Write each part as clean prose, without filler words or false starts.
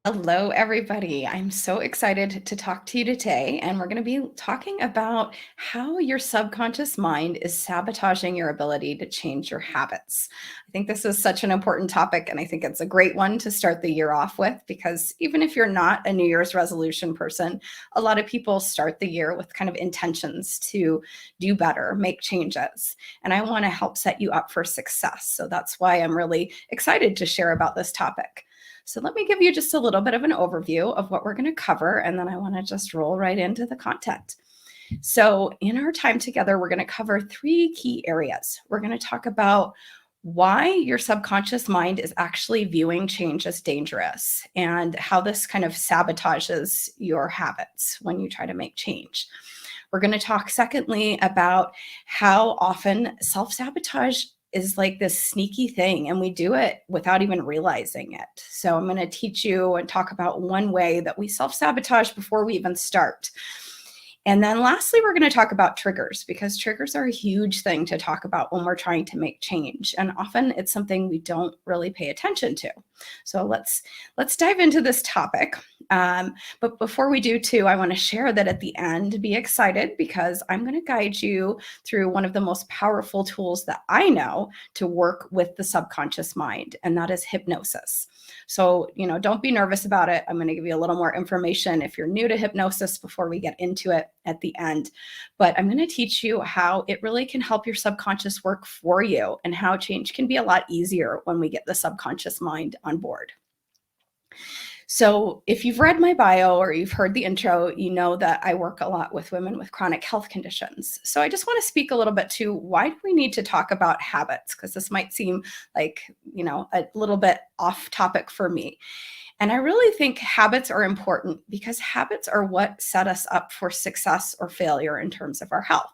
Hello, everybody. I'm so excited to talk to you today, and we're going to be talking about how your subconscious mind is sabotaging your ability to change your habits. I think this is such an important topic, and I think it's a great one to start the year off with because even if you're not a New Year's resolution person, a lot of people start the year with kind of intentions to do better, make changes, and I want to help set you up for success. So that's why I'm really excited to share about this topic. So let me give you just a little bit of an overview of what we're going to cover, and then I want to just roll right into the content. So in our time together, we're going to cover three key areas. We're going to talk about why your subconscious mind is actually viewing change as dangerous and how this kind of sabotages your habits when you try to make change. We're going to talk, secondly, about how often self-sabotage is like this sneaky thing and we do it without even realizing it. So I'm going to teach you and talk about one way that we self-sabotage before we even start. And then lastly, we're going to talk about triggers because triggers are a huge thing to talk about when we're trying to make change. And often it's something we don't really pay attention to. So let's dive into this topic. But before we do too, I want to share that at the end, be excited because I'm going to guide you through one of the most powerful tools that I know to work with the subconscious mind, and that is hypnosis. So, don't be nervous about it. I'm going to give you a little more information if you're new to hypnosis before we get into it at the end. But I'm going to teach you how it really can help your subconscious work for you and how change can be a lot easier when we get the subconscious mind on board. So if you've read my bio or you've heard the intro, you know that I work a lot with women with chronic health conditions. So I just want to speak a little bit to why do we need to talk about habits? Because this might seem like, a little bit off topic for me. And I really think habits are important because habits are what set us up for success or failure in terms of our health.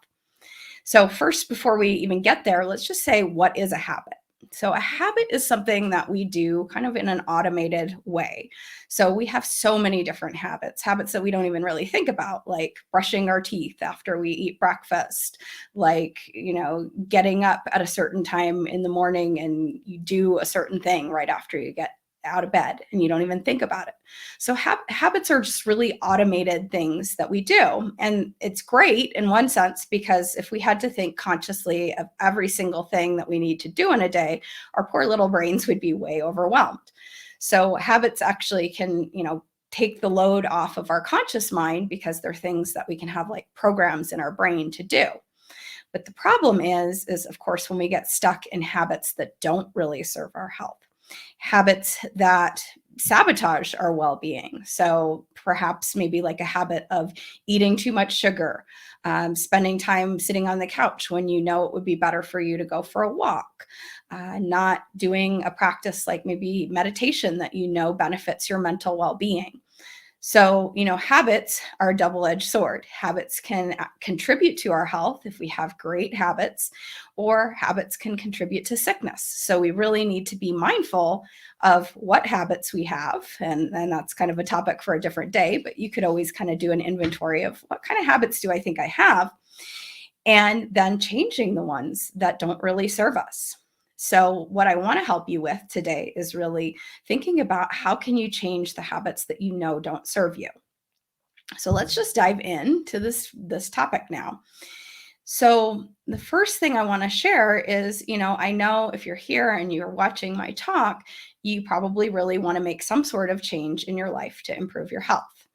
So first, before we even get there, let's just say, what is a habit? So a habit is something that we do kind of in an automated way. So we have so many different habits that we don't even really think about, like brushing our teeth after we eat breakfast, like, getting up at a certain time in the morning and you do a certain thing right after you get out of bed and you don't even think about it. So habits are just really automated things that we do. And it's great in one sense, because if we had to think consciously of every single thing that we need to do in a day, our poor little brains would be way overwhelmed. So habits actually can, take the load off of our conscious mind because they're things that we can have like programs in our brain to do. But the problem is of course, when we get stuck in habits that don't really serve our health, habits that sabotage our well-being. So perhaps maybe like a habit of eating too much sugar, spending time sitting on the couch when you know it would be better for you to go for a walk, not doing a practice like maybe meditation that benefits your mental well-being. So, habits are a double-edged sword. Habits can contribute to our health if we have great habits, or habits can contribute to sickness. So we really need to be mindful of what habits we have. And that's kind of a topic for a different day, but you could always kind of do an inventory of what kind of habits do I think I have, and then changing the ones that don't really serve us. So what I want to help you with today is really thinking about how can you change the habits that don't serve you. So let's just dive into this topic now. So the first thing I want to share is, I know if you're here and you're watching my talk, you probably really want to make some sort of change in your life to improve your health.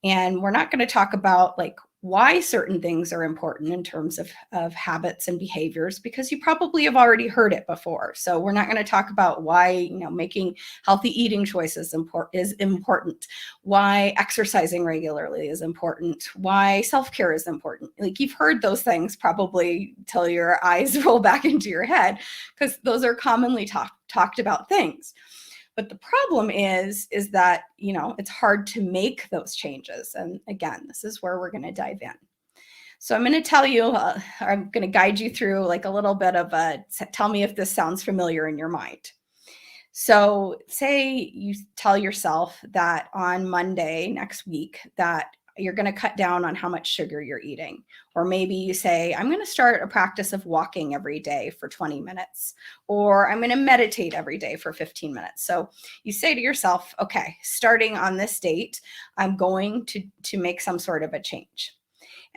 And we're not going to talk about like why certain things are important in terms of habits and behaviors, because you probably have already heard it before. So we're not going to talk about why, making healthy eating choices is important, why exercising regularly is important, why self-care is important. Like you've heard those things probably till your eyes roll back into your head, because those are commonly talked about things. But the problem is that, it's hard to make those changes. And again, this is where we're going to dive in. So I'm going to tell you, I'm going to guide you through like a little bit of tell me if this sounds familiar in your mind. So say you tell yourself that on Monday next week that you're going to cut down on how much sugar you're eating. Or maybe you say, I'm going to start a practice of walking every day for 20 minutes, or I'm going to meditate every day for 15 minutes. So you say to yourself, okay, starting on this date, I'm going to make some sort of a change.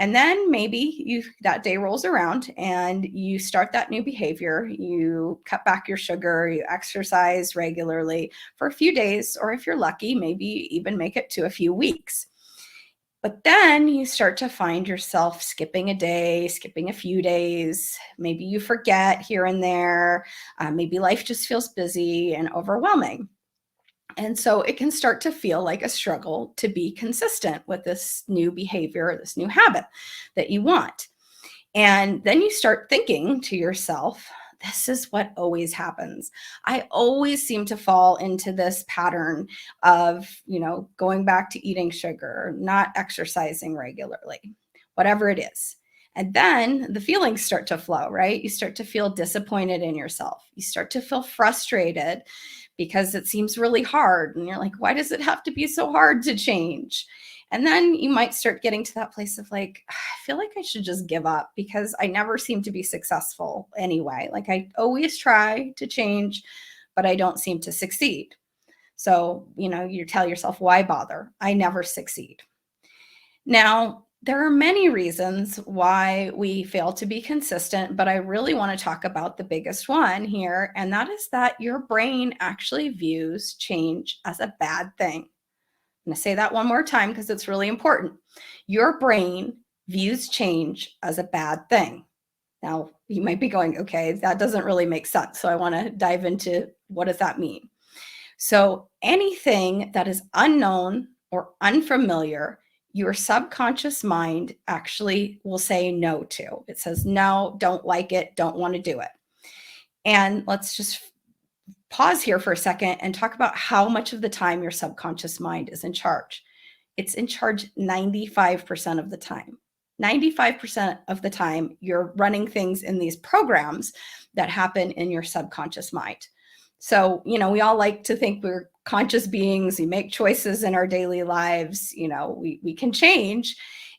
And then maybe that day rolls around and you start that new behavior. You cut back your sugar, you exercise regularly for a few days, or if you're lucky, maybe even make it to a few weeks. But then you start to find yourself skipping a day, skipping a few days. Maybe you forget here and there. Maybe life just feels busy and overwhelming. And so it can start to feel like a struggle to be consistent with this new behavior, this new habit that you want. And then you start thinking to yourself, this is what always happens. I always seem to fall into this pattern of, going back to eating sugar, not exercising regularly, whatever it is. And then the feelings start to flow, right? You start to feel disappointed in yourself. You start to feel frustrated because it seems really hard. And you're like, why does it have to be so hard to change? And then you might start getting to that place of like, I feel like I should just give up because I never seem to be successful anyway. Like I always try to change, but I don't seem to succeed. So, you tell yourself, why bother? I never succeed. Now, there are many reasons why we fail to be consistent, but I really want to talk about the biggest one here, and that is that your brain actually views change as a bad thing. I'm going to say that one more time because it's really important. Your brain views change as a bad thing. Now, you might be going, okay, that doesn't really make sense. So I want to dive into what does that mean? So anything that is unknown or unfamiliar, your subconscious mind actually will say no to. It says, no, don't like it, don't want to do it. And let's just pause here for a second and talk about how much of the time your subconscious mind is in charge. It's in charge 95% of the time. 95% of the time, you're running things in these programs that happen in your subconscious mind. So, we all like to think we're conscious beings. We make choices in our daily lives. We can change.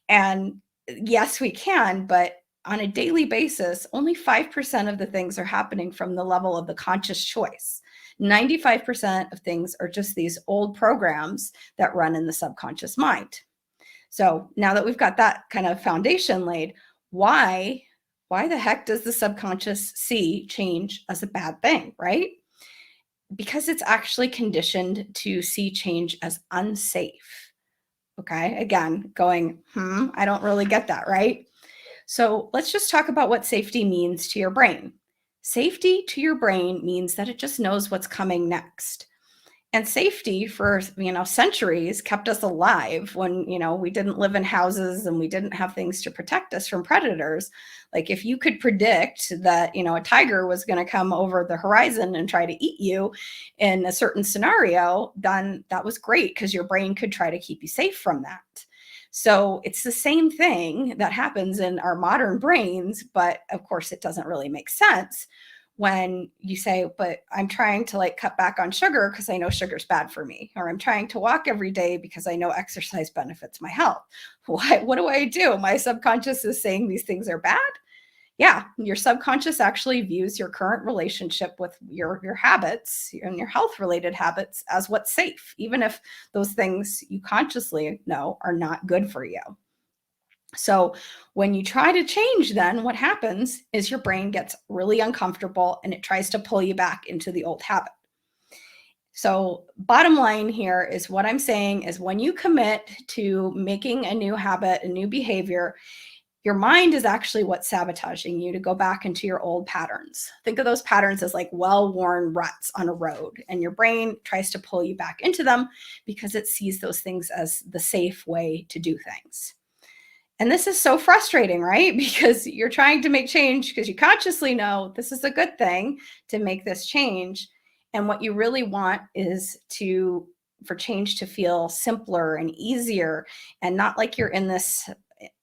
And yes, we can, but on a daily basis, only 5% of the things are happening from the level of the conscious choice. 95% of things are just these old programs that run in the subconscious mind. So now that we've got that kind of foundation laid, why the heck does the subconscious see change as a bad thing, right? Because it's actually conditioned to see change as unsafe. Okay, again, going, I don't really get that, right? So let's just talk about what safety means to your brain. Safety to your brain means that it just knows what's coming next. And safety for, centuries kept us alive when, we didn't live in houses and we didn't have things to protect us from predators. Like if you could predict that, a tiger was going to come over the horizon and try to eat you in a certain scenario, then that was great because your brain could try to keep you safe from that. So it's the same thing that happens in our modern brains, but of course it doesn't really make sense when you say, but I'm trying to cut back on sugar because I know sugar's bad for me, or I'm trying to walk every day because I know exercise benefits my health. What do I do? My subconscious is saying these things are bad. Yeah, your subconscious actually views your current relationship with your habits and your health related habits as what's safe, even if those things you consciously know are not good for you. So when you try to change, then what happens is your brain gets really uncomfortable and it tries to pull you back into the old habit. So bottom line here is what I'm saying is when you commit to making a new habit, a new behavior, your mind is actually what's sabotaging you to go back into your old patterns. Think of those patterns as like well-worn ruts on a road, and your brain tries to pull you back into them because it sees those things as the safe way to do things. And this is so frustrating, right? Because you're trying to make change because you consciously know this is a good thing to make this change. And what you really want is for change to feel simpler and easier and not like you're in this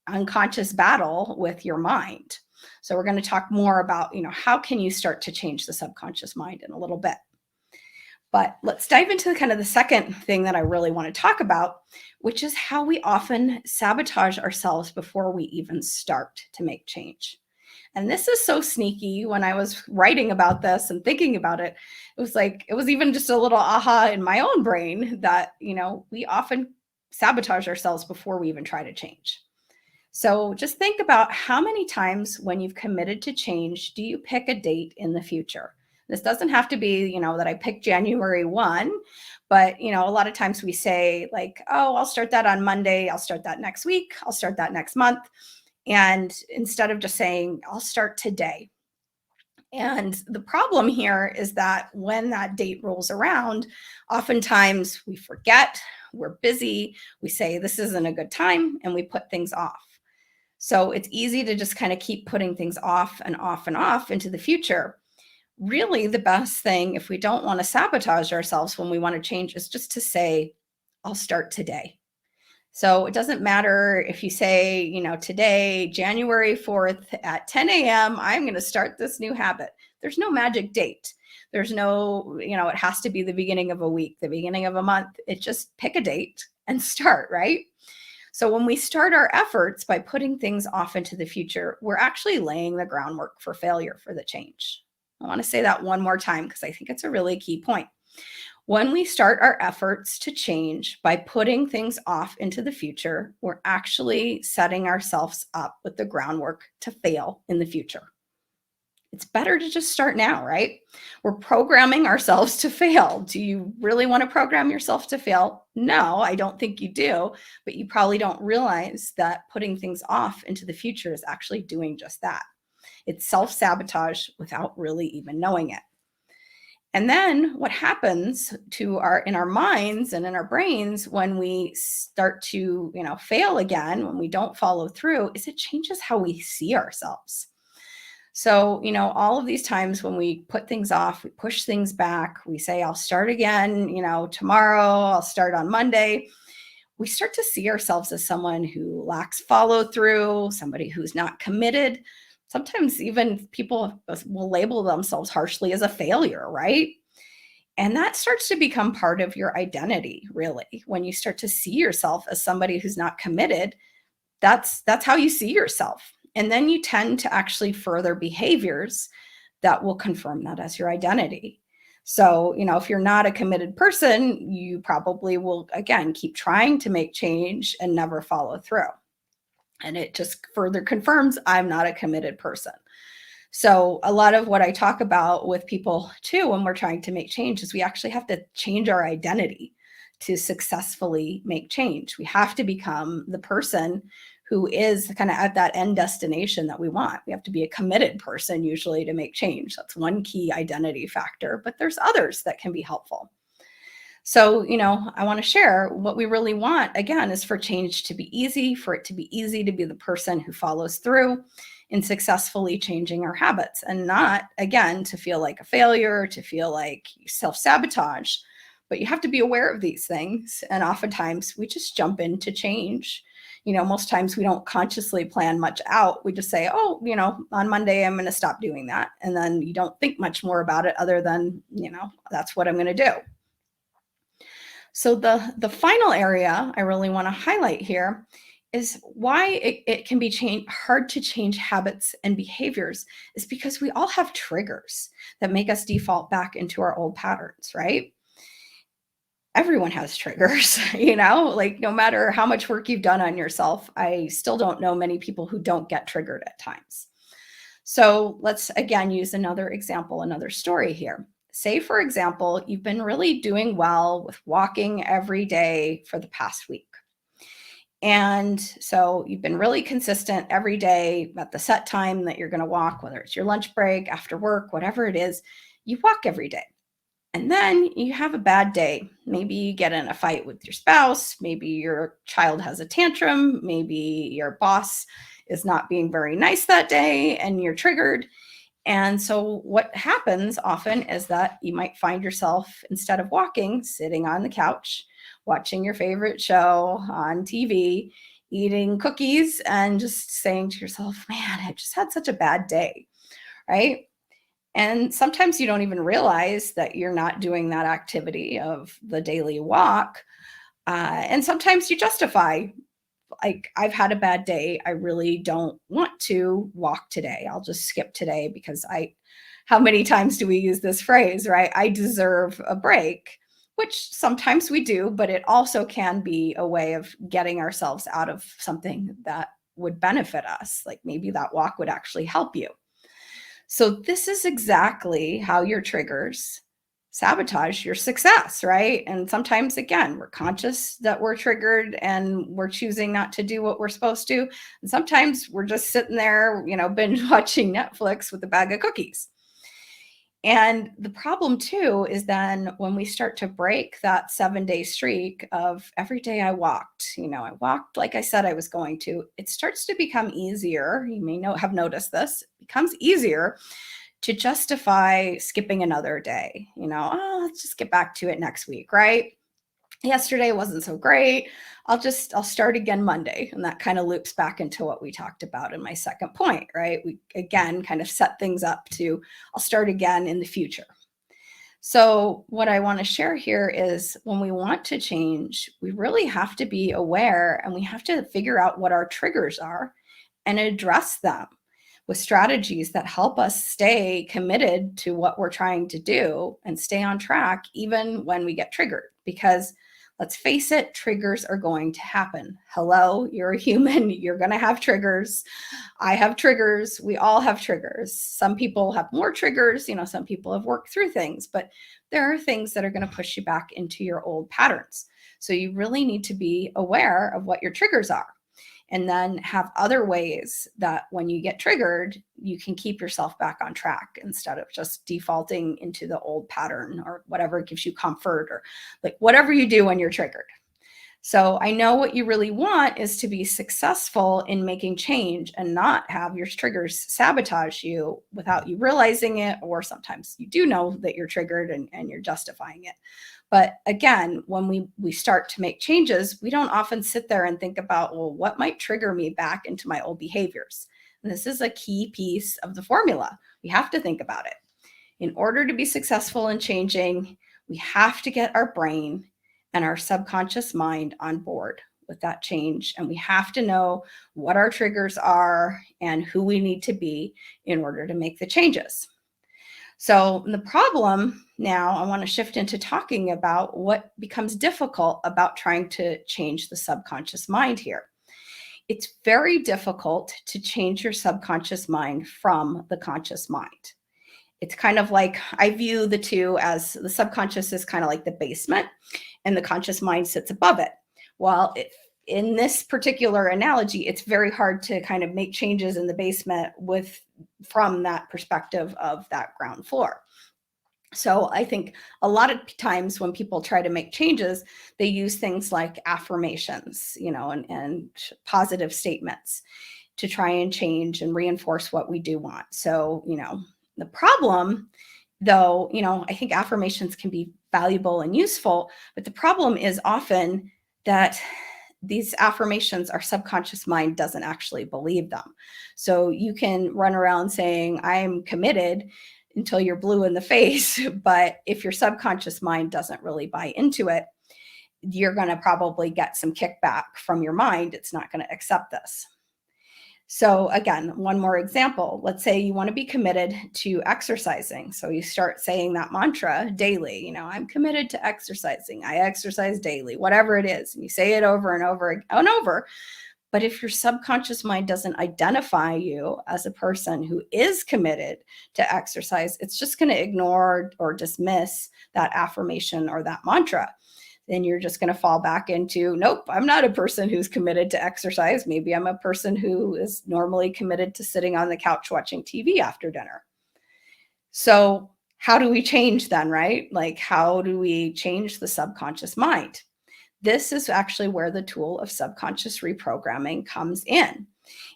unconscious battle with your mind. So we're going to talk more about, how can you start to change the subconscious mind in a little bit. But let's dive into kind of the second thing that I really want to talk about, which is how we often sabotage ourselves before we even start to make change. And this is so sneaky. When I was writing about this and thinking about it, it was like, it was even just a little aha in my own brain that, we often sabotage ourselves before we even try to change. So just think about how many times when you've committed to change, do you pick a date in the future? This doesn't have to be, that I picked January 1, but, a lot of times we say like, oh, I'll start that on Monday. I'll start that next week. I'll start that next month. And instead of just saying, I'll start today. And the problem here is that when that date rolls around, oftentimes we forget, we're busy, we say this isn't a good time, and we put things off. So it's easy to just kind of keep putting things off and off and off into the future. Really, the best thing, if we don't want to sabotage ourselves when we want to change, is just to say, I'll start today. So it doesn't matter if you say, today, January 4th at 10 a.m., I'm going to start this new habit. There's no magic date. There's no, it has to be the beginning of a week, the beginning of a month. It just pick a date and start, right? So when we start our efforts by putting things off into the future, we're actually laying the groundwork for failure for the change. I want to say that one more time because I think it's a really key point. When we start our efforts to change by putting things off into the future, we're actually setting ourselves up with the groundwork to fail in the future. It's better to just start now, right? We're programming ourselves to fail. Do you really want to program yourself to fail? No, I don't think you do, but you probably don't realize that putting things off into the future is actually doing just that. It's self-sabotage without really even knowing it. And then what happens in our minds and in our brains when we start to, fail again, when we don't follow through, is it changes how we see ourselves. So, all of these times when we put things off, we push things back, we say, I'll start again, tomorrow, I'll start on Monday. We start to see ourselves as someone who lacks follow through, somebody who's not committed. Sometimes even people will label themselves harshly as a failure, right? And that starts to become part of your identity, really. When you start to see yourself as somebody who's not committed, that's how you see yourself. And then you tend to actually further behaviors that will confirm that as your identity. So, if you're not a committed person, you probably will, again, keep trying to make change and never follow through. And it just further confirms I'm not a committed person. So a lot of what I talk about with people too, when we're trying to make change, is we actually have to change our identity to successfully make change. We have to become the person who is kind of at that end destination that we want. We have to be a committed person usually to make change. That's one key identity factor, but there's others that can be helpful. So, I want to share what we really want, again, is for change to be easy, for it to be easy to be the person who follows through in successfully changing our habits, and not, again, to feel like a failure, to feel like you self-sabotage. But you have to be aware of these things. And oftentimes we just jump into change. Most times we don't consciously plan much out. We just say, oh, on Monday, I'm going to stop doing that. And then you don't think much more about it other than, that's what I'm going to do. So the final area I really want to highlight here is why it can be hard to change habits and behaviors is because we all have triggers that make us default back into our old patterns, right? Everyone has triggers, like no matter how much work you've done on yourself, I still don't know many people who don't get triggered at times. So let's again use another example, another story here. Say, for example, you've been really doing well with walking every day for the past week. And so you've been really consistent every day at the set time that you're going to walk, whether it's your lunch break, after work, whatever it is, you walk every day. And then you have a bad day. Maybe you get in a fight with your spouse. Maybe your child has a tantrum. Maybe your boss is not being very nice that day and you're triggered. And so what happens often is that you might find yourself, instead of walking, sitting on the couch, watching your favorite show on TV, eating cookies, and just saying to yourself, man, I just had such a bad day, right? And sometimes you don't even realize that you're not doing that activity of the daily walk. And sometimes you justify, like, I've had a bad day. I really don't want to walk today. I'll just skip today because how many times do we use this phrase, right? I deserve a break, which sometimes we do, but it also can be a way of getting ourselves out of something that would benefit us. Like maybe that walk would actually help you. So this is exactly how your triggers sabotage your success, right? And sometimes, again, we're conscious that we're triggered and we're choosing not to do what we're supposed to. And sometimes we're just sitting there, binge watching Netflix with a bag of cookies. And the problem too is then when we start to break that 7-day streak of every day I walked, I walked like I said I was going to, it starts to become easier. You may have noticed this, it becomes easier to justify skipping another day. Let's just get back to it next week, right? Yesterday wasn't so great. I'll start again Monday. And that kind of loops back into what we talked about in my second point, right? We again kind of set things up to, I'll start again in the future. So what I want to share here is when we want to change, we really have to be aware and we have to figure out what our triggers are and address them with strategies that help us stay committed to what we're trying to do and stay on track even when we get triggered. Because let's face it, triggers are going to happen. Hello, you're a human. You're going to have triggers. I have triggers. We all have triggers. Some people have more triggers. Some people have worked through things, but there are things that are going to push you back into your old patterns. So you really need to be aware of what your triggers are. And then have other ways that when you get triggered, you can keep yourself back on track instead of just defaulting into the old pattern or whatever gives you comfort or like whatever you do when you're triggered. So I know what you really want is to be successful in making change and not have your triggers sabotage you without you realizing it, or sometimes you do know that you're triggered and you're justifying it. But again, when we start to make changes, we don't often sit there and think about, well, what might trigger me back into my old behaviors? And this is a key piece of the formula. We have to think about it. In order to be successful in changing, we have to get our brain and our subconscious mind on board with that change. And we have to know what our triggers are and who we need to be in order to make the changes. So the problem now, I want to shift into talking about what becomes difficult about trying to change the subconscious mind here. It's very difficult to change your subconscious mind from the conscious mind. It's kind of like, I view the two as the subconscious is kind of like the basement and the conscious mind sits above it. Well, in this particular analogy, it's very hard to kind of make changes in the basement from that perspective of that ground floor. So I think a lot of times when people try to make changes, they use things like affirmations, and positive statements to try and change and reinforce what we do want. So, the problem, though, I think affirmations can be valuable and useful, but the problem is often that these affirmations, our subconscious mind doesn't actually believe them. So you can run around saying, I'm committed until you're blue in the face. But if your subconscious mind doesn't really buy into it, you're going to probably get some kickback from your mind. It's not going to accept this. So again, one more example. Let's say you want to be committed to exercising. So you start saying that mantra daily, I'm committed to exercising. I exercise daily, whatever it is. And you say it over and over and over. But if your subconscious mind doesn't identify you as a person who is committed to exercise, it's just going to ignore or dismiss that affirmation or that mantra. Then you're just going to fall back into, nope, I'm not a person who's committed to exercise. Maybe I'm a person who is normally committed to sitting on the couch watching TV after dinner. So how do we change then, right? Like, how do we change the subconscious mind? This is actually where the tool of subconscious reprogramming comes in.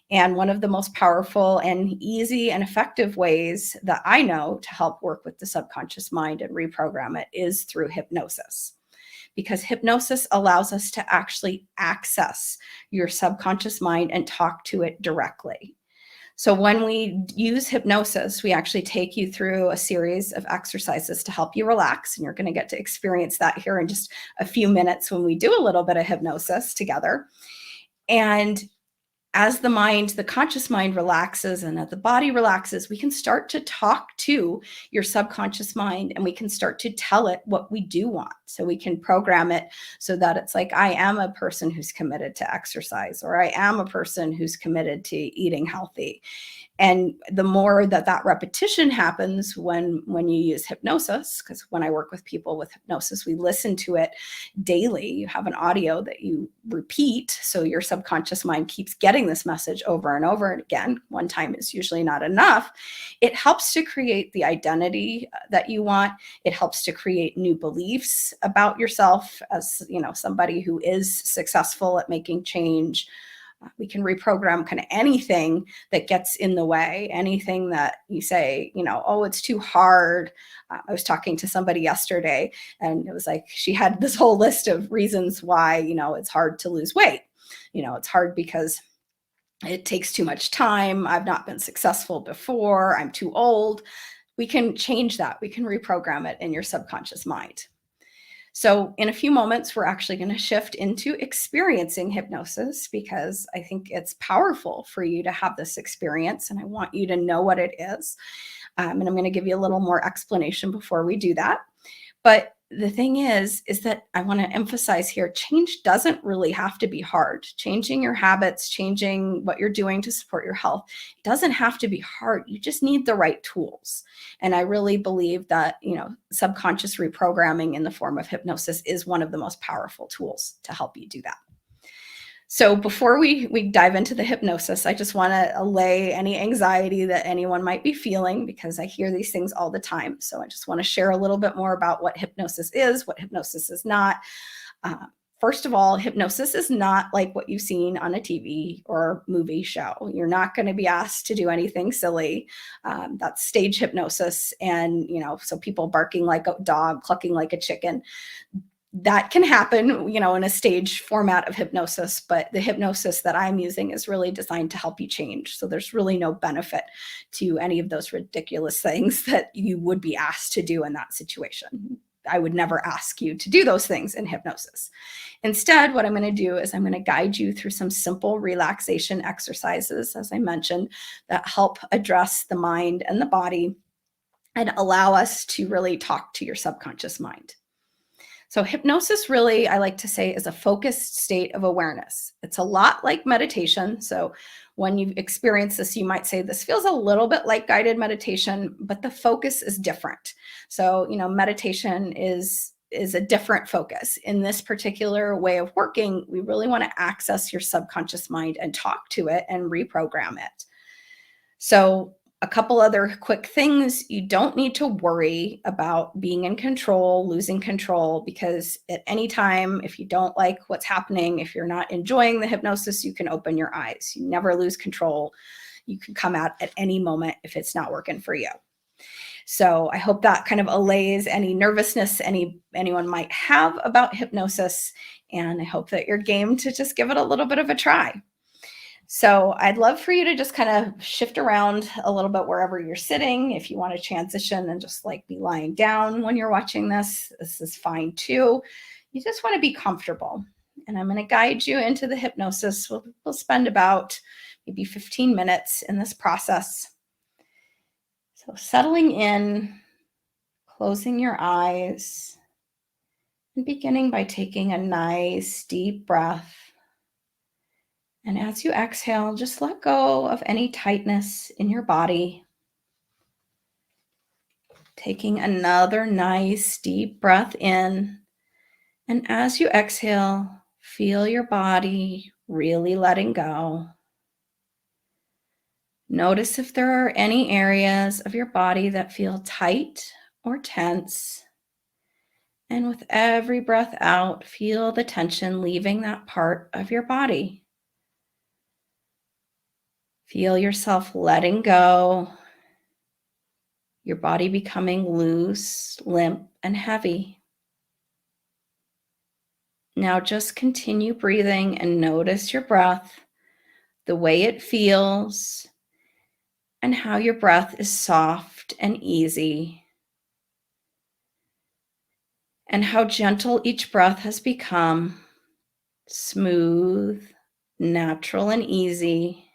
And one of the most powerful and easy and effective ways that I know to help work with the subconscious mind and reprogram it is through hypnosis. Because hypnosis allows us to actually access your subconscious mind and talk to it directly. So when we use hypnosis, we actually take you through a series of exercises to help you relax. And you're going to get to experience that here in just a few minutes when we do a little bit of hypnosis together. And as the conscious mind relaxes and as the body relaxes, we can start to talk to your subconscious mind and we can start to tell it what we do want. So we can program it so that it's like, I am a person who's committed to exercise, or I am a person who's committed to eating healthy. And the more that that repetition happens when you use hypnosis, because when I work with people with hypnosis, we listen to it daily. You have an audio that you repeat, so your subconscious mind keeps getting this message over and over again. One time is usually not enough. It helps to create the identity that you want. It helps to create new beliefs about yourself as, somebody who is successful at making change. We can reprogram kind of anything that gets in the way, anything that you say, oh, it's too hard. I was talking to somebody yesterday and it was like she had this whole list of reasons why, it's hard to lose weight. It's hard because it takes too much time. I've not been successful before. I'm too old. We can change that. We can reprogram it in your subconscious mind. So in a few moments, we're actually going to shift into experiencing hypnosis because I think it's powerful for you to have this experience and I want you to know what it is. And I'm going to give you a little more explanation before we do that. But the thing is that I want to emphasize here, change doesn't really have to be hard. Changing your habits, changing what you're doing to support your health, it doesn't have to be hard. You just need the right tools. And I really believe that, subconscious reprogramming in the form of hypnosis is one of the most powerful tools to help you do that. So before we dive into the hypnosis, I just want to allay any anxiety that anyone might be feeling because I hear these things all the time. So I just want to share a little bit more about what hypnosis is, what hypnosis is not. First of all, hypnosis is not like what you've seen on a TV or movie show. You're not going to be asked to do anything silly. That's stage hypnosis. And, so people barking like a dog, clucking like a chicken, that can happen, in a stage format of hypnosis, but the hypnosis that I'm using is really designed to help you change. So there's really no benefit to any of those ridiculous things that you would be asked to do in that situation. I would never ask you to do those things in hypnosis. Instead, what I'm going to do is I'm going to guide you through some simple relaxation exercises, as I mentioned, that help address the mind and the body and allow us to really talk to your subconscious mind. So hypnosis really, I like to say, is a focused state of awareness. It's a lot like meditation. So when you experience this, you might say, this feels a little bit like guided meditation, but the focus is different. So, meditation is a different focus. In this particular way of working, we really want to access your subconscious mind and talk to it and reprogram it. So a couple other quick things. You don't need to worry about being in control, losing control, because at any time, if you don't like what's happening, if you're not enjoying the hypnosis, you can open your eyes. You never lose control. You can come out at any moment if it's not working for you. So I hope that kind of allays any nervousness anyone might have about hypnosis. And I hope that you're game to just give it a little bit of a try. So I'd love for you to just kind of shift around a little bit wherever you're sitting. If you want to transition and just like be lying down when you're watching this is fine too. You just want to be comfortable. And I'm going to guide you into the hypnosis. We'll spend about maybe 15 minutes in this process. So settling in, closing your eyes, and beginning by taking a nice deep breath. And as you exhale, just let go of any tightness in your body. Taking another nice deep breath in. And as you exhale, feel your body really letting go. Notice if there are any areas of your body that feel tight or tense. And with every breath out, feel the tension leaving that part of your body. Feel yourself letting go, your body becoming loose, limp, and heavy. Now just continue breathing and notice your breath, the way it feels, and how your breath is soft and easy, and how gentle each breath has become, smooth, natural, and easy.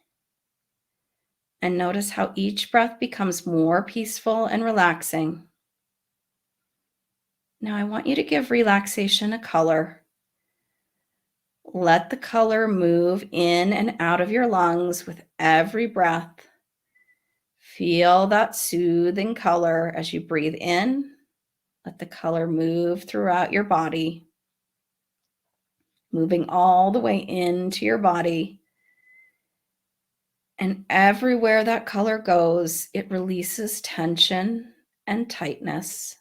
And notice how each breath becomes more peaceful and relaxing. Now, I want you to give relaxation a color. Let the color move in and out of your lungs with every breath. Feel that soothing color as you breathe in. Let the color move throughout your body, moving all the way into your body. And everywhere that color goes, it releases tension and tightness.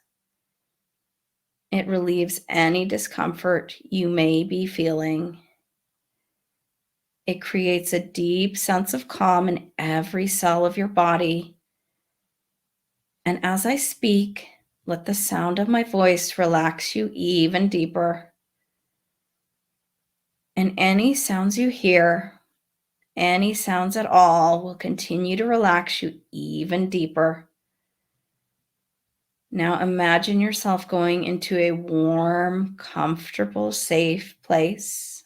It relieves any discomfort you may be feeling. It creates a deep sense of calm in every cell of your body. And as I speak, let the sound of my voice relax you even deeper. And any sounds you hear, any sounds at all, will continue to relax you even deeper. Now imagine yourself going into a warm, comfortable, safe place.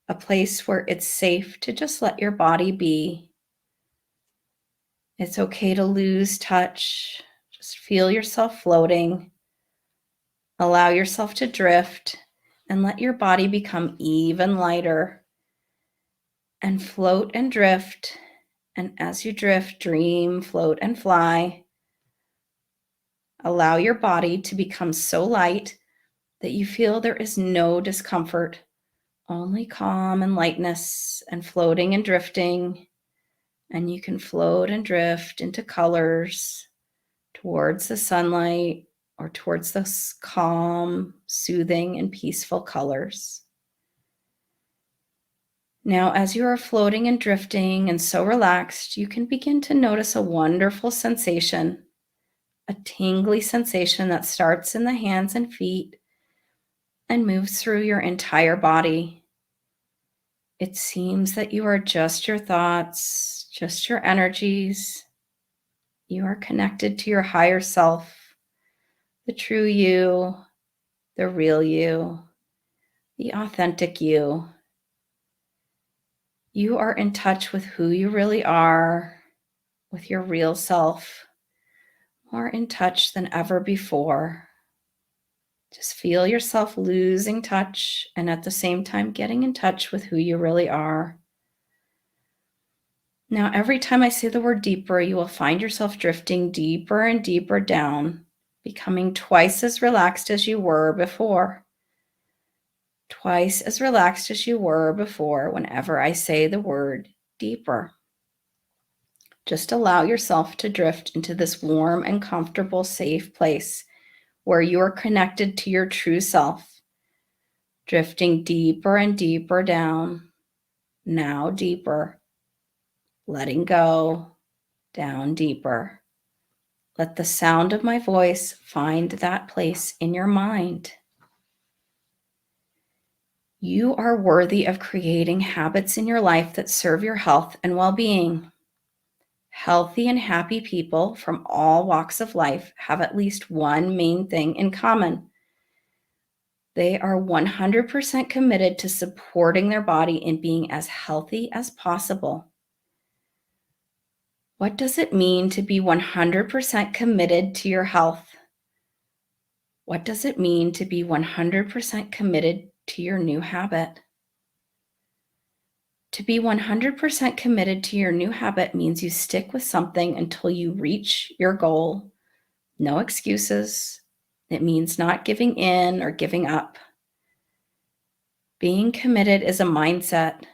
A place where it's safe to just let your body be. It's okay to lose touch. Just feel yourself floating. Allow yourself to drift and let your body become even lighter. And float and drift. And as you drift, dream, float, and fly. Allow your body to become so light that you feel there is no discomfort, only calm and lightness and floating and drifting. And you can float and drift into colors towards the sunlight or towards those calm, soothing, and peaceful colors. Now, as you are floating and drifting and so relaxed, you can begin to notice a wonderful sensation, a tingly sensation that starts in the hands and feet and moves through your entire body. It seems that you are just your thoughts, just your energies. You are connected to your higher self, the true you, the real you, the authentic you. You are in touch with who you really are, with your real self, more in touch than ever before. Just feel yourself losing touch and at the same time getting in touch with who you really are. Now, every time I say the word deeper, you will find yourself drifting deeper and deeper down, becoming twice as relaxed as you were before. Twice as relaxed as you were before whenever I say the word deeper. Just allow yourself to drift into this warm and comfortable, safe place where you are connected to your true self, drifting deeper and deeper down, now deeper, letting go, down deeper. Let the sound of my voice find that place in your mind. You are worthy of creating habits in your life that serve your health and well-being. Healthy and happy people from all walks of life have at least one main thing in common. They are 100% committed to supporting their body in being as healthy as possible. What does it mean to be 100% committed to your health? What does it mean to be 100% committed to your new habit? To be 100% committed to your new habit means you stick with something until you reach your goal. No excuses. It means not giving in or giving up. Being committed is a mindset.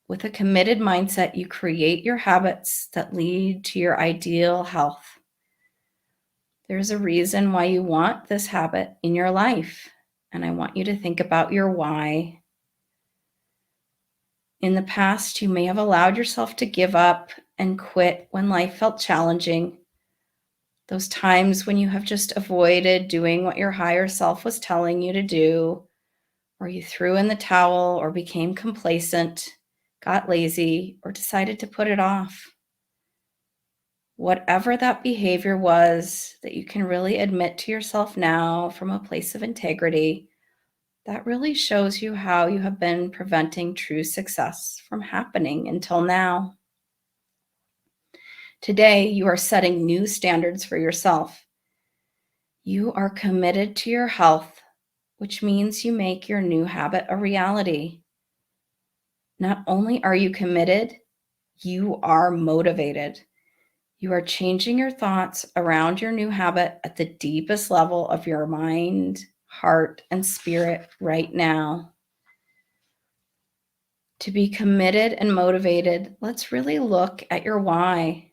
With a committed mindset, you create your habits that lead to your ideal health. There's a reason why you want this habit in your life, and I want you to think about your why. In the past, you may have allowed yourself to give up and quit when life felt challenging. Those times when you have just avoided doing what your higher self was telling you to do, or you threw in the towel or became complacent, got lazy, or decided to put it off. whatever that behavior was that you can really admit to yourself now from a place of integrity, that really shows you how you have been preventing true success from happening until now. Today, you are setting new standards for yourself. You are committed to your health, which means you make your new habit a reality. Not only are you committed, you are motivated. You are changing your thoughts around your new habit at the deepest level of your mind, heart, and spirit right now. To be committed and motivated, let's really look at your why.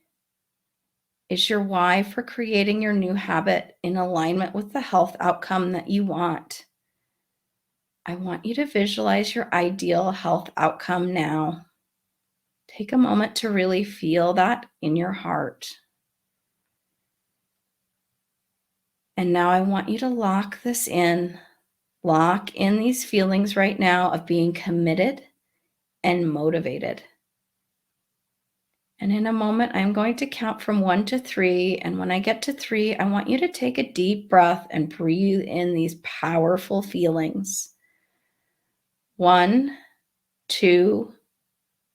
Is your why for creating your new habit in alignment with the health outcome that you want? I want you to visualize your ideal health outcome now. Take a moment to really feel that in your heart. And now I want you to lock this in. Lock in these feelings right now of being committed and motivated. And in a moment, I'm going to count from 1 to 3. And when I get to 3, I want you to take a deep breath and breathe in these powerful feelings. 1, 2,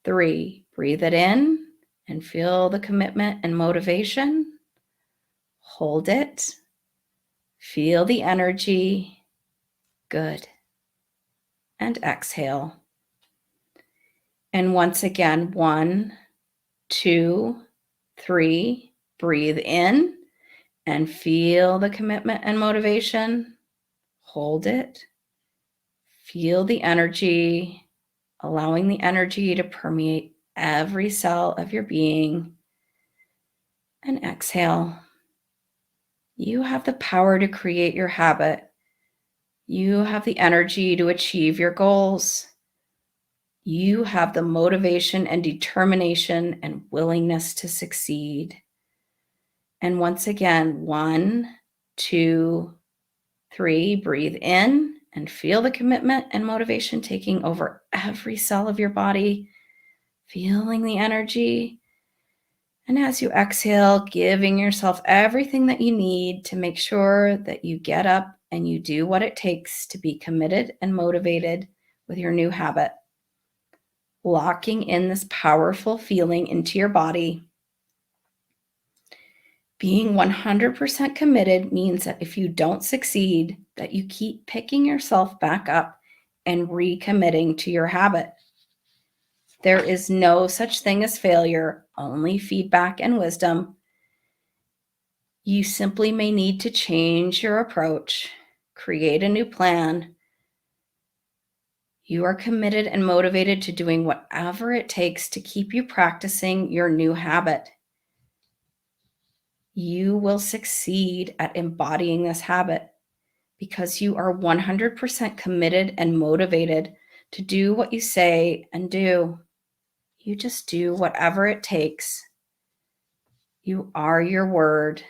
3. Breathe it in and feel the commitment and motivation. Hold it. Feel the energy. Good. And exhale. And once again, 1, 2, 3. Breathe in and feel the commitment and motivation. Hold it. Feel the energy, allowing the energy to permeate every cell of your being. And exhale. You have the power to create your habit. You have the energy to achieve your goals. You have the motivation and determination and willingness to succeed. And once again, 1, 2, 3, breathe in and feel the commitment and motivation taking over every cell of your body, feeling the energy. And as you exhale, giving yourself everything that you need to make sure that you get up and you do what it takes to be committed and motivated with your new habit. Locking in this powerful feeling into your body. Being 100% committed means that if you don't succeed, that you keep picking yourself back up and recommitting to your habit. There is no such thing as failure, only feedback and wisdom. You simply may need to change your approach, create a new plan. You are committed and motivated to doing whatever it takes to keep you practicing your new habit. You will succeed at embodying this habit because you are 100% committed and motivated to do what you say and do. You just do whatever it takes. You are your word.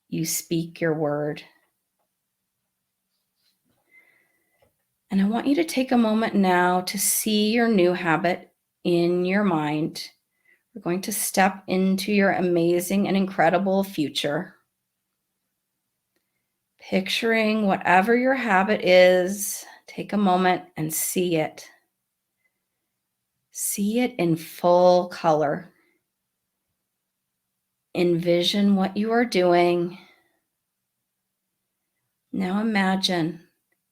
You speak your word. And I want you to take a moment now to see your new habit in your mind. We're going to step into your amazing and incredible future. Picturing whatever your habit is, take a moment and see it. See it in full color. Envision what you are doing. Now imagine,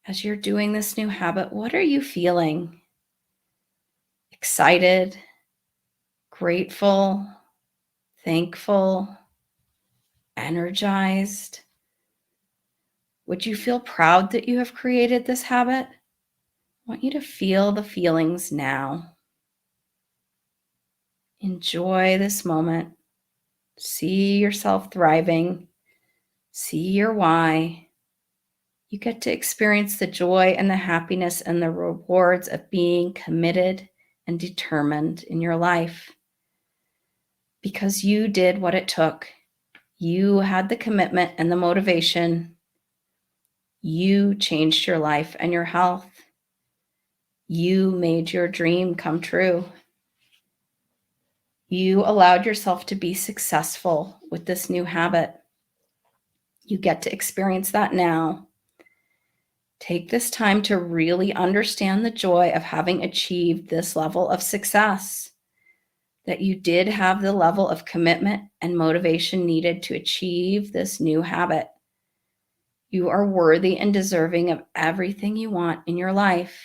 as you're doing this new habit, what are you feeling? Excited, grateful, thankful, energized? Would you feel proud that you have created this habit? I want you to feel the feelings now. Enjoy this moment. See yourself thriving. See your why. You get to experience the joy and the happiness and the rewards of being committed and determined in your life. Because you did what it took. You had the commitment and the motivation. You changed your life and your health. You made your dream come true. You allowed yourself to be successful with this new habit. You get to experience that now. Take this time to really understand the joy of having achieved this level of success, that you did have the level of commitment and motivation needed to achieve this new habit. You are worthy and deserving of everything you want in your life.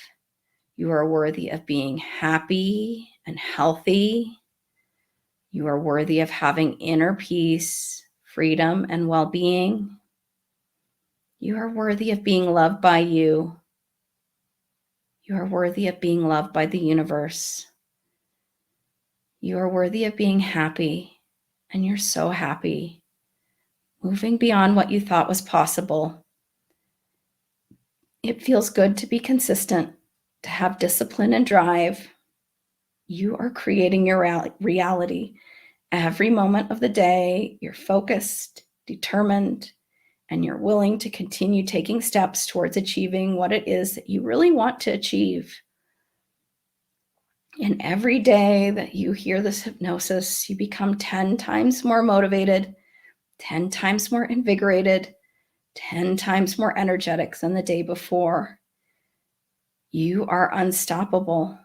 You are worthy of being happy and healthy. You are worthy of having inner peace, freedom, and well-being. You are worthy of being loved by you. You are worthy of being loved by the universe. You are worthy of being happy, and you're so happy, moving beyond what you thought was possible. It feels good to be consistent, to have discipline and drive. You are creating your reality. Every moment of the day, you're focused, determined, and you're willing to continue taking steps towards achieving what it is that you really want to achieve. And every day that you hear this hypnosis, you become 10 times more motivated, 10 times more invigorated, 10 times more energetic than the day before. You are unstoppable.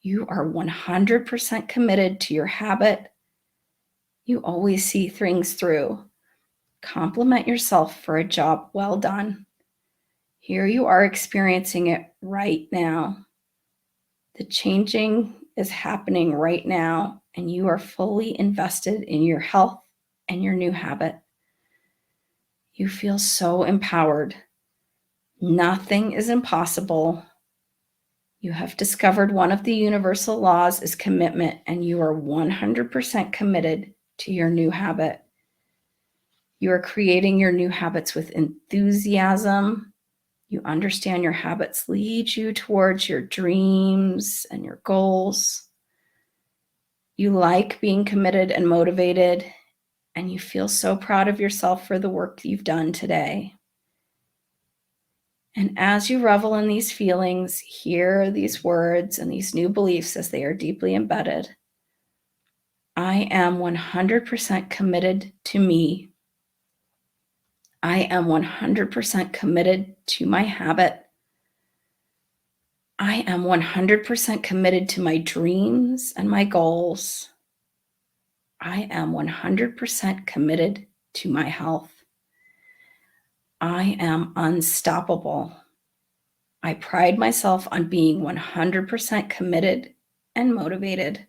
You are 100% committed to your habit. You always see things through. Compliment yourself for a job well done. Here you are experiencing it right now. The changing is happening right now, and you are fully invested in your health and your new habit. You feel so empowered. Nothing is impossible. You have discovered one of the universal laws is commitment, and you are 100% committed to your new habit. You are creating your new habits with enthusiasm. You understand your habits lead you towards your dreams and your goals. You like being committed and motivated, and you feel so proud of yourself for the work you've done today. And as you revel in these feelings, hear these words and these new beliefs as they are deeply embedded. I am 100% committed to me. I am 100% committed to my habit. I am 100% committed to my dreams and my goals. I am 100% committed to my health. I am unstoppable. I pride myself on being 100% committed and motivated.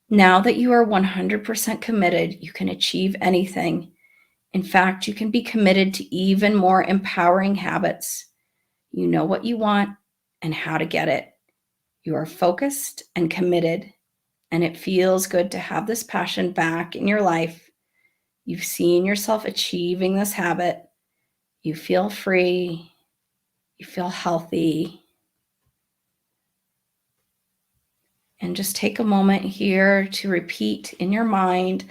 Now that you are 100% committed, you can achieve anything. In fact, you can be committed to even more empowering habits. You know what you want and how to get it. You are focused and committed, and it feels good to have this passion back in your life. You've seen yourself achieving this habit. You feel free. You feel healthy. And just take a moment here to repeat in your mind,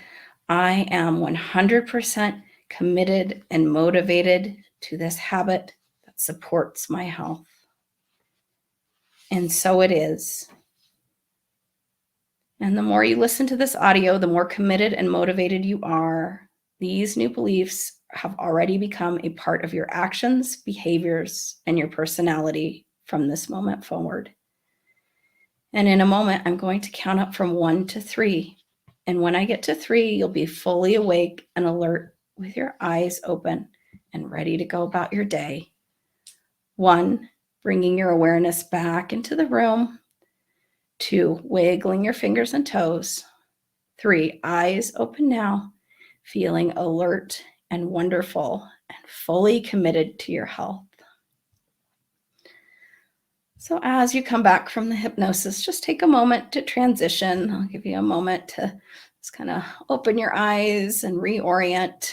I am 100% committed and motivated to this habit that supports my health. And so it is. And the more you listen to this audio, the more committed and motivated you are. These new beliefs have already become a part of your actions, behaviors, and your personality from this moment forward. And in a moment, I'm going to count up from 1 to 3. And when I get to 3, you'll be fully awake and alert with your eyes open and ready to go about your day. 1, bringing your awareness back into the room. 2, wiggling your fingers and toes. 3, eyes open now, feeling alert and wonderful and fully committed to your health. So as you come back from the hypnosis, just take a moment to transition. I'll give you a moment to just kind of open your eyes and reorient.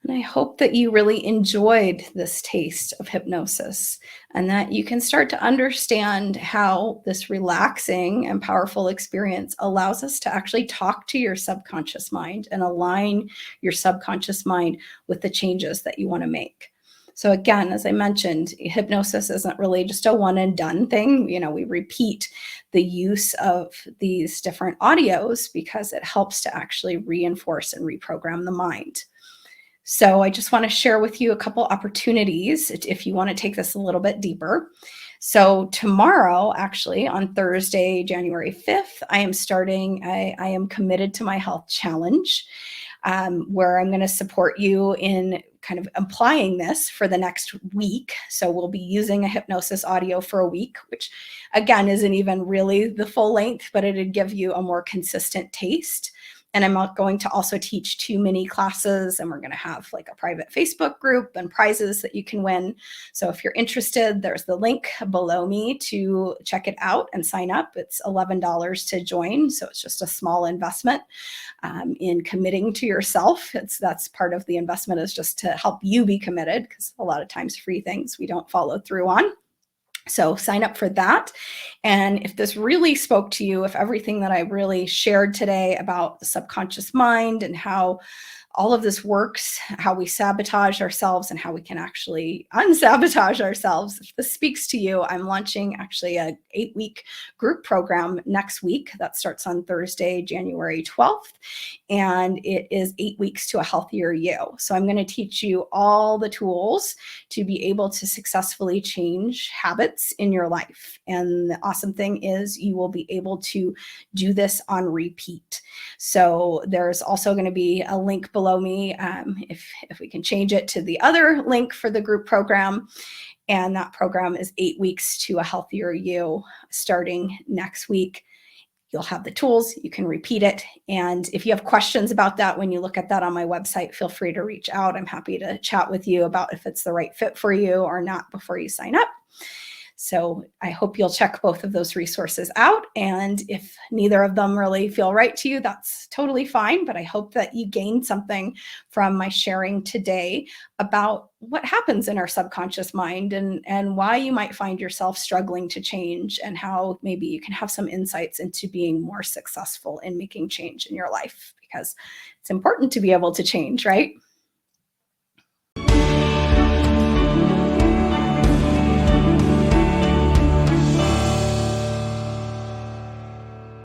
And I hope that you really enjoyed this taste of hypnosis and that you can start to understand how this relaxing and powerful experience allows us to actually talk to your subconscious mind and align your subconscious mind with the changes that you want to make. So again, as I mentioned, hypnosis isn't really just a one and done thing. We repeat the use of these different audios because it helps to actually reinforce and reprogram the mind. So I just want to share with you a couple opportunities if you want to take this a little bit deeper. So tomorrow, actually on Thursday, January 5th, I am starting, I am committed to my health challenge, where I'm going to support you in kind of applying this for the next week. So we'll be using a hypnosis audio for a week, which again isn't even really the full length, but it'd give you a more consistent taste. And I'm going to also teach 2 mini classes, and we're going to have like a private Facebook group and prizes that you can win. So if you're interested, there's the link below me to check it out and sign up. It's $11 to join. So it's just a small investment in committing to yourself. That's part of the investment, is just to help you be committed, because a lot of times free things we don't follow through on. So sign up for that. And if this really spoke to you, if everything that I really shared today about the subconscious mind and how all of this works, how we sabotage ourselves and how we can actually unsabotage ourselves, if this speaks to you, I'm launching actually a 8-week group program next week that starts on Thursday, January 12th. And it is 8 weeks to a healthier you. So I'm going to teach you all the tools to be able to successfully change habits in your life. And the awesome thing is you will be able to do this on repeat. So there's also going to be a link below me, if we can change it to the other link for the group program. And that program is 8 weeks to a healthier you starting next week. You'll have the tools, you can repeat it. And if you have questions about that, when you look at that on my website, feel free to reach out. I'm happy to chat with you about if it's the right fit for you or not before you sign up. So I hope you'll check both of those resources out. And if neither of them really feel right to you, that's totally fine. But I hope that you gained something from my sharing today about what happens in our subconscious mind, and why you might find yourself struggling to change, and how maybe you can have some insights into being more successful in making change in your life, because it's important to be able to change, right?